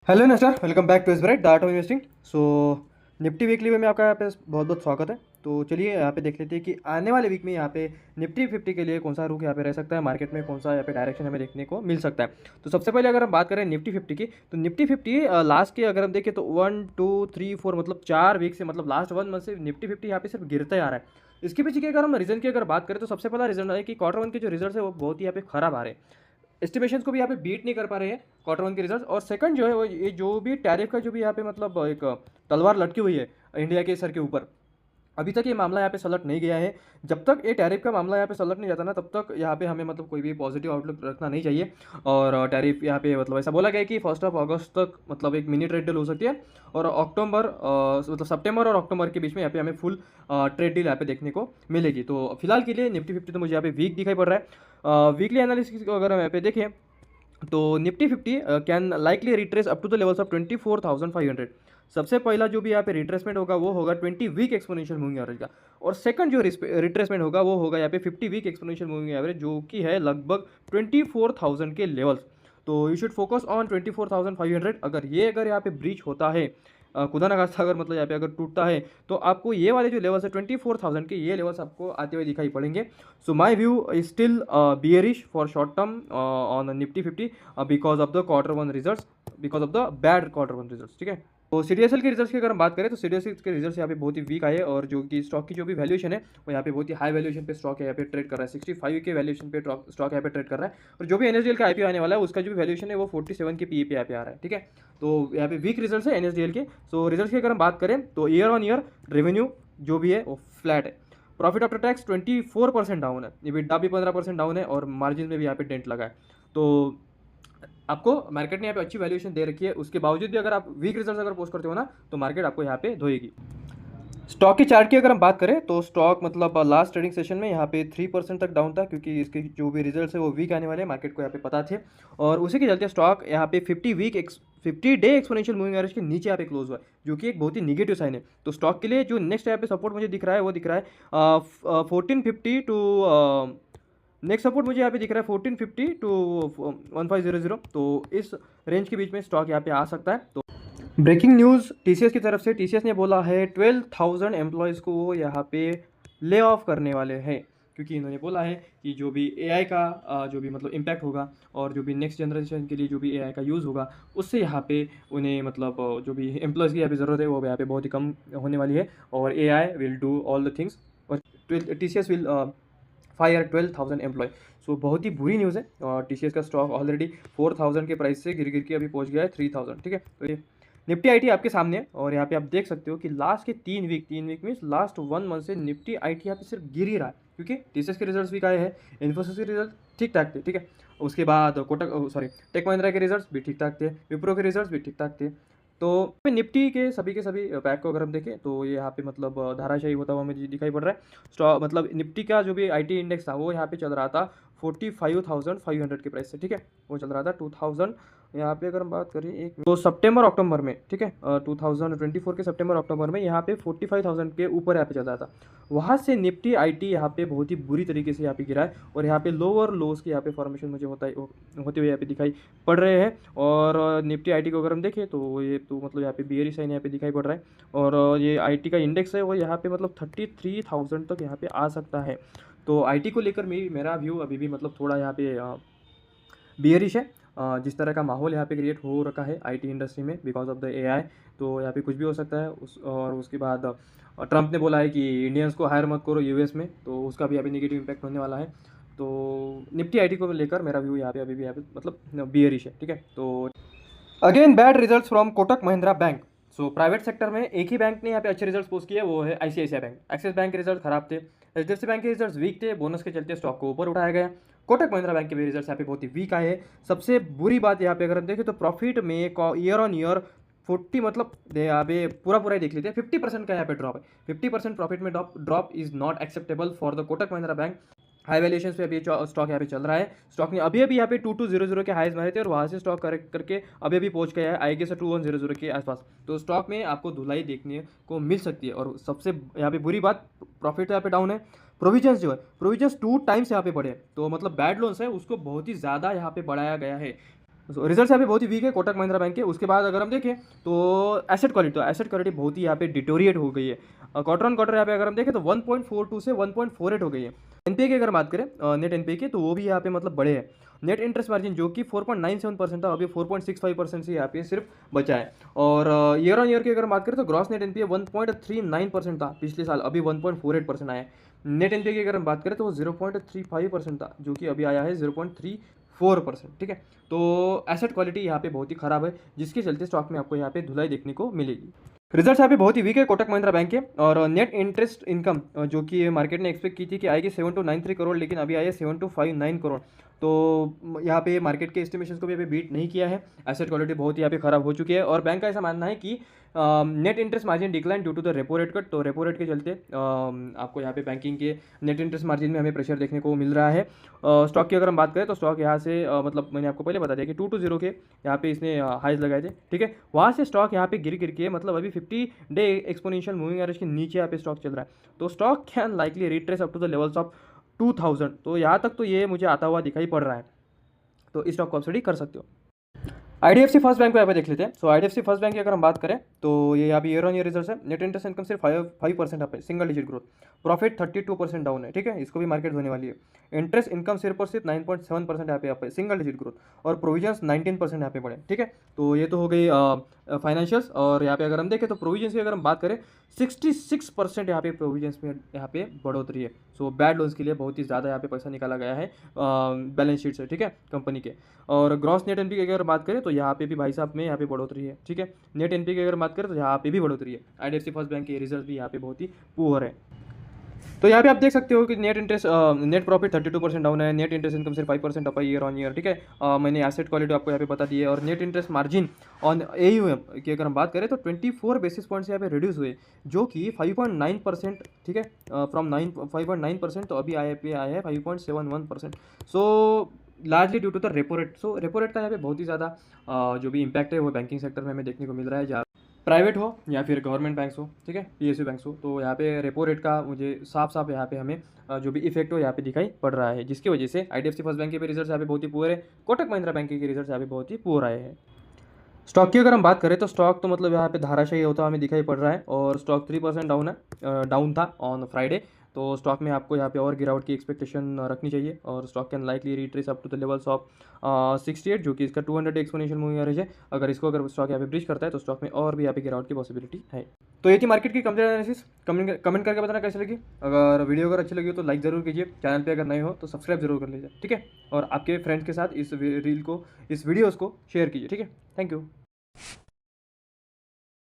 Hello investor, welcome back to इस data investing. So Nifty weekly में आपका यहाँ पे बहुत बहुत स्वागत है। तो चलिए यहाँ पे देख लेते हैं कि आने वाले वीक में यहाँ पे निफ्टी 50 के लिए कौन सा रुख यहाँ पे रह सकता है, मार्केट में कौन सा यहाँ पे डायरेक्शन हमें देखने को मिल सकता है। तो सबसे पहले अगर हम बात करें निफ्टी 50 की, तो निफ्टी 50 लास्ट के अगर हम देखें तो 1 2 3 4 मतलब 4 वीक से, मतलब लास्ट 1 मंथ से निफ्टी 50 यहाँ पे सिर्फ गिरता ही आ रहा है। इसके पीछे की अगर हम रीजन की अगर बात करें तो सबसे पहला रीजन है कि क्वार्टर 1 के जो रिजल्ट है वो बहुत ही यहाँ पे खराब आ रहे हैं। एस्टिमेशंस को भी यहाँ पे बीट नहीं कर पा रहे हैं क्वार्टर 1 के रिजल्ट। और सेकंड जो है वो ये जो भी टैरिफ का जो भी यहाँ पे मतलब एक तलवार लटकी हुई है इंडिया के सर के ऊपर, अभी तक ये मामला यहाँ पे सलट नहीं गया है। जब तक ये टैरिफ का मामला यहाँ पे सलट नहीं जाता ना, तब तक यहाँ पे हमें मतलब कोई भी पॉजिटिव आउटलुक रखना नहीं चाहिए। और टैरिफ यहाँ पे मतलब ऐसा बोला गया है कि 1 अगस्त तक मतलब एक मिनी ट्रेड डील हो सकती है, और अक्टूबर मतलब सितंबर और अक्टूबर के बीच में यहाँ पे हमें फुल ट्रेड डील यहाँ पे देखने को मिलेगी। तो फिलहाल के लिए निफ्टी 50 तो मुझे यहाँ पे वीक दिखाई पड़ रहा है। वीकली एनालिसिस को अगर हम यहाँ पे देखें तो Nifty 50 can likely retrace up to the levels of 24,500। सबसे पहला जो भी यहाँ पे रिट्रेसमेंट होगा वो होगा 20 वीक एक्सपोनेंशियल मूविंग एवरेज का, और सेकंड जो रिट्रेसमेंट होगा वो होगा यहाँ पे 50 वीक एक्सपोनेंशियल मूविंग एवरेज, जो कि है लगभग 24,000 के लेवल्स। तो यू शुड फोकस ऑन 24,500। अगर यहाँ पे ब्रीच होता है, खुदा ना खास्ता अगर मतलब यहाँ पे अगर टूटता है, तो आपको ये वाले जो लेवल्स है 24,000 के, ये लेवल्स आपको आते हुए दिखाई पड़ेंगे। So my view is still bearish for short term on Nifty 50 because of the quarter 1 results, because of the bad quarter 1 results. ठीक है, तो सीडीएसएल के रिजल्ट्स की अगर हम बात करें तो सीडीएसएल के रिजल्ट्स यहाँ पे बहुत ही वीक आए, और जो कि स्टॉक की जो भी वैल्यूएशन है वो यहाँ पे बहुत ही हाई वैल्यूएशन पे स्टॉक यहाँ पे ट्रेड कर रहा है। 65 के वैल्यूएशन पे स्टॉक यहाँ पे ट्रेड कर रहा है, और जो भी एनएसडीएल का आईपीओ आने वाला है उसका जो भी वैल्यूएशन है वो 47 के पीई पे यहाँ पे आ रहा है। ठीक है, तो यहाँ पे वीक रिजल्ट्स है एनएसडीएल के। सो रिजल्ट्स की अगर हम बात करें तो ईयर ऑन ईयर रेवेन्यू जो भी है वो फ्लैट है, प्रॉफिट आफ्टर टैक्स 24% डाउन है, EBITDA भी 15% डाउन है, और मार्जिन में भी यहाँ पे डेंट लगा है। तो आपको मार्केट ने यहाँ पे अच्छी वैल्यूएशन दे रखी है, उसके बावजूद भी अगर आप वीक रिजल्ट्स अगर पोस्ट करते हो ना, तो मार्केट आपको यहाँ पे धोएगी। स्टॉक की चार्ट की अगर हम बात करें तो स्टॉक मतलब लास्ट ट्रेडिंग सेशन में यहाँ पे 3% तक डाउन था, क्योंकि इसके जो भी रिजल्ट्स है वो वीक आने वाले हैं, मार्केट को यहाँ पे पता थे, और उसी के चलते स्टॉक यहाँ पे 50 डे एक्सपोनेंशियल मूविंग एवरेज के नीचे यहाँ पे क्लोज हुआ है, जो कि एक बहुत ही निगेटिव साइन है। तो स्टॉक के लिए जो नेक्स्ट यहाँ पे सपोर्ट मुझे दिख रहा है वो दिख रहा है 1450 टू, नेक्स्ट सपोर्ट मुझे यहाँ पे दिख रहा है 1450 टू 1500। तो इस रेंज के बीच में स्टॉक यहाँ पे आ सकता है। तो ब्रेकिंग न्यूज़ टीसीएस की तरफ से, टीसीएस ने बोला है 12,000 एम्प्लॉयज़ को वो यहाँ पे ले ऑफ करने वाले हैं, क्योंकि इन्होंने बोला है कि जो भी एआई का जो भी मतलब इम्पैक्ट होगा, और जो भी नेक्स्ट जनरेशन के लिए जो भी एआई का यूज़ होगा, उससे यहाँ पे उन्हें मतलब जो भी एम्प्लॉयज़ की यहाँ पे ज़रूरत है वो यहाँ पे बहुत ही कम होने वाली है, और AI will do all the things, और टीसीएस विल फायर 12,000 एम्प्लॉय। सो बहुत ही बुरी न्यूज़ है, और टीसीएस का स्टॉक ऑलरेडी 4,000 के प्राइस से गिर गिर के अभी पहुंच गया है 3,000। ठीक है, तो ये निफ्टी आईटी आपके सामने है, और यहाँ पे आप देख सकते हो कि लास्ट के 3 वीक मीन्स लास्ट 1 मंथ से निफ्टी आईटी यहाँ पे सिर्फ गिर ही रहा है, क्योंकि टीसीएस के रिजल्ट्स भी आए हैं, इन्फोसिस के रिजल्ट ठीक ठाक थे। ठीक है, उसके बाद टेक महिंद्रा के रिजल्ट्स भी ठीक ठाक थे, विप्रो के रिजल्ट्स भी ठीक ठाक थे। तो निफ्टी के सभी पैक को अगर हम देखें तो ये यहाँ पे मतलब धाराशाही होता हुआ मुझे दिखाई पड़ रहा है। स्टॉक मतलब निफ्टी का जो भी आईटी इंडेक्स था वो यहाँ पे चल रहा था 45,500 के प्राइस से। ठीक है, वो चल रहा था 2000, यहाँ पे अगर हम बात करें एक तो सितंबर अक्टूबर में, ठीक है 2024 के सितंबर अक्टूबर में यहाँ पे 45,000 के ऊपर यहाँ पे चल रहा था। वहाँ से निफ्टी आईटी यहाँ पे बहुत ही बुरी तरीके से यहाँ पे गिरा है, और यहाँ पे लोअर लोज के यहाँ पे फॉर्मेशन मुझे होते हुए यहाँ पे दिखाई पड़ रहे हैं। और निफ्टी आईटी को अगर हम देखें तो ये तो मतलब यहाँ पे बियरिश साइन यहाँ पे दिखाई पड़ रहा है, और ये आईटी का इंडेक्स है वो यहाँ पे मतलब 33,000 तक यहाँ पे आ सकता है। तो आईटी को लेकर मेरा व्यू अभी भी मतलब थोड़ा यहाँ पे बियरिश है। जिस तरह का माहौल यहाँ पे क्रिएट हो रखा है आईटी इंडस्ट्री में बिकॉज ऑफ द एआई, तो यहाँ पे कुछ भी हो सकता है। और उसके बाद ट्रंप ने बोला है कि इंडियंस को हायर मत करो यूएस में, तो उसका भी अभी नेगेटिव इम्पैक्ट होने वाला है। तो निफ्टी आईटी को लेकर मेरा व्यू यहाँ पे अभी भी यहाँ पे मतलब बियरिश है। ठीक है, तो again bad results from Kotak Mahindra bank. So private sector में एक ही बैंक ने यहाँ पे अच्छे रिजल्ट्स पोस्ट किए, वो है आईसीआईसीआई बैंक। एक्सिस बैंक के रिजल्ट खराब थे, एचडीएफसी बैंक के रिजल्ट्स वीक थे, बोनस के चलते स्टॉक को ऊपर उठाया गया। कोटक महिंद्रा बैंक के भी रिजल्ट्स यहाँ पे बहुत ही वीक आए हैं। सबसे बुरी बात यहाँ पे अगर हम देखें तो प्रॉफिट में ईयर ऑन ईयर 40 मतलब यहाँ पे पूरा ही देख लेते हैं 50% का यहाँ पे ड्रॉप है। 50% प्रॉफिट में drop is not acceptable for the Kotak Mahindra bank. High valuation पे अभी स्टॉक यहाँ पे चल रहा है। स्टॉक ने अभी यहाँ पे 2200 के हाईज मारे थे, और वहाँ से स्टॉक करेक्ट करके अभी पहुँच गया है आई गेस 2100 के आसपास। तो स्टॉक में आपको धुलाई देखने को मिल सकती है। और सबसे यहाँ पे बुरी बात, प्रॉफिट यहाँ पे डाउन है, प्रोविजंस जो है प्रोविजंस 2 टाइम्स यहाँ पे बढ़े, तो मतलब बैड लोन्स है उसको बहुत ही ज़्यादा यहाँ पे बढ़ाया गया है। रिजल्ट यहाँ पे बहुत ही वीक है कोटक महिंद्रा बैंक के। उसके बाद अगर हम देखें तो एसेट क्वालिटी बहुत ही यहाँ पे डिटोरिएट हो गई है। क्वार्टर ऑन क्वार्टर यहाँ पे अगर हम देखें तो 1.42 से 1.48 हो गई है। एनपीए की अगर बात करें नेट एनपीए की, तो वो भी यहाँ पे मतलब बड़े हैं। नेट इंटरेस्ट मार्जिन जो कि 4.97% था, अभी 4.65% से यहाँ पे सिर्फ बचा है। और ईयर ऑन ईयर की अगर बात करें तो ग्रॉस नेट एनपीए 1.39% था पिछले साल, अभी 1.48% आया है। नेट एनपीए की अगर हम बात करें तो वो 0.35% था, जो कि अभी आया है 0.34%। ठीक है, तो एसेट क्वालिटी यहाँ पे बहुत ही खराब है, जिसके चलते स्टॉक में आपको यहाँ पे धुलाई देखने को मिलेगी। रिजल्ट्स यहाँ पे बहुत ही वीक है कोटक महिंद्रा बैंक के। और नेट इंटरेस्ट इनकम जो कि मार्केट ने एक्सपेक्ट की थी कि आएगी 7293 करोड़, लेकिन अभी आई है 7259 करोड़। तो यहाँ पे मार्केट के एस्टिमेशंस को भी अभी बीट नहीं किया है। एसेट क्वालिटी बहुत ही यहाँ पे खराब हो चुकी है। और बैंक का ऐसा मानना है कि net interest margin decline due to the repo rate cut. तो रेपो रेट के चलते आपको यहाँ पे बैंकिंग के नेट इंटरेस्ट मार्जिन में हमें प्रेशर देखने को मिल रहा है। स्टॉक की अगर हम बात करें तो स्टॉक यहाँ से मतलब मैंने आपको पहले बता दिया कि 220 के यहाँ पे इसने हाइज लगाए थे। ठीक है, वहाँ से स्टॉक यहाँ पे गिर के मतलब अभी 50 डे एक्सपोनेंशियल मूविंग एवरेज के नीचे यहाँ पे स्टॉक चल रहा है। तो stock can likely retrace up to the levels of 2000। तो यहाँ तक तो ये मुझे आता हुआ दिखाई पड़ रहा है, तो इस स्टॉक को आप स्टडी कर सकते हो। आईडीएफसी फर्स्ट बैंक को यहाँ पे देख लेते हैं। सो आईडीएफसी फर्स्ट बैंक की अगर हम बात करें तो ये यहाँ पे ईयर ऑन ईयर रिजल्ट है। नेट इंटरेस्ट इनकम सिर्फ 5% अप है, single digit growth. Profit 32% down है। ठीक है, इसको भी मार्केट होने वाली है। इंटरेस्ट इनकम सिर्फ और सिर्फ 9.7% यहाँ पे अप है, सिंगल डिजिट ग्रोथ। और प्रोविजंस 19% यहाँ पे बढ़े। ठीक है, तो ये तो हो गई फाइनेंशियल्स। और यहाँ पे अगर हम देखें तो प्रोविजंस की अगर हम बात करें 66% यहाँ पे प्रोविजंस में यहाँ पे बढ़ोतरी है। सो बैड लोन्स के लिए बहुत ही ज़्यादा यहाँ पे पैसा निकाला गया है बैलेंस शीट से। ठीक है, कंपनी के। और ग्रॉस नेट एनपी की अगर बात करें तो यहाँ पे भी भाई साहब में यहाँ पे बढ़ोतरी है। ठीक है, नेट एनपी की अगर बात करें तो यहाँ पे भी बढ़ोतरी है। आईडीएफसी फर्स्ट बैंक के रिजल्ट भी यहाँ पे बहुत ही पुअर है। तो यहाँ पे आप देख सकते हो कि नेट प्रॉफिट 32% डाउन है। नेट इंटरेस्ट इनकम सिर्फ 5% अप है ईयर ऑन ईयर। ठीक है, मैंने एसेट क्वालिटी आपको यहाँ पे बता दी है। और net interest margin on AUM की अगर हम बात करें तो 24 बेसिस पॉइंट्स यहाँ पे रिड्यूस हुए, जो कि 5.9%। ठीक है, फ्रॉम 5.9%, तो अभी आया है 5.71%। So largely due to the repo rate. So repo rate का यहाँ पे बहुत ही ज़्यादा जो भी इम्पैक्ट है वो बैंकिंग सेक्टर में हमें देखने को मिल रहा है, जहाँ प्राइवेट हो या फिर गवर्नमेंट बैंक्स हो। ठीक है, पीएसयू बैंक्स हो। तो यहाँ पे रेपो रेट का मुझे साफ यहाँ पे हमें जो भी इफेक्ट हो यहाँ पे दिखाई पड़ रहा है, जिसकी वजह से आईडीएफसी फर्स्ट बैंक के भी रिजल्ट यहाँ पे बहुत ही पुअर है। कोटक महिंद्रा बैंक के रिजल्ट यहाँ पे बहुत ही पुअर आए हैं। स्टॉक की अगर हम बात करें तो स्टॉक तो मतलब यहाँ पे धाराशाही होता हमें दिखाई पड़ रहा है। और स्टॉक 3% डाउन है, डाउन था ऑन फ्राइडे। तो स्टॉक में आपको यहाँ पे और गिरावट की एक्सपेक्टेशन रखनी चाहिए। और stock can likely retrace up to the levels of 68, जो कि इसका 200 एक्सपोनेंशियल मूविंग एवरेज है। अगर स्टॉक यहाँ पे ब्रीच करता है तो स्टॉक में और भी यहाँ पे गिरावट की पॉसिबिलिटी है। तो ये थी मार्केट की कंप्लीट एनालिसिस। कमेंट करके बताना कैसी लगी। अगर वीडियो अगर अच्छी लगी हो तो लाइक ज़रूर कीजिए। चैनल पे अगर नए हो तो सब्सक्राइब जरूर कर लीजिए। ठीक है, और आपके फ्रेंड्स के साथ इस वीडियोज़ को शेयर कीजिए। ठीक है, थैंक यू।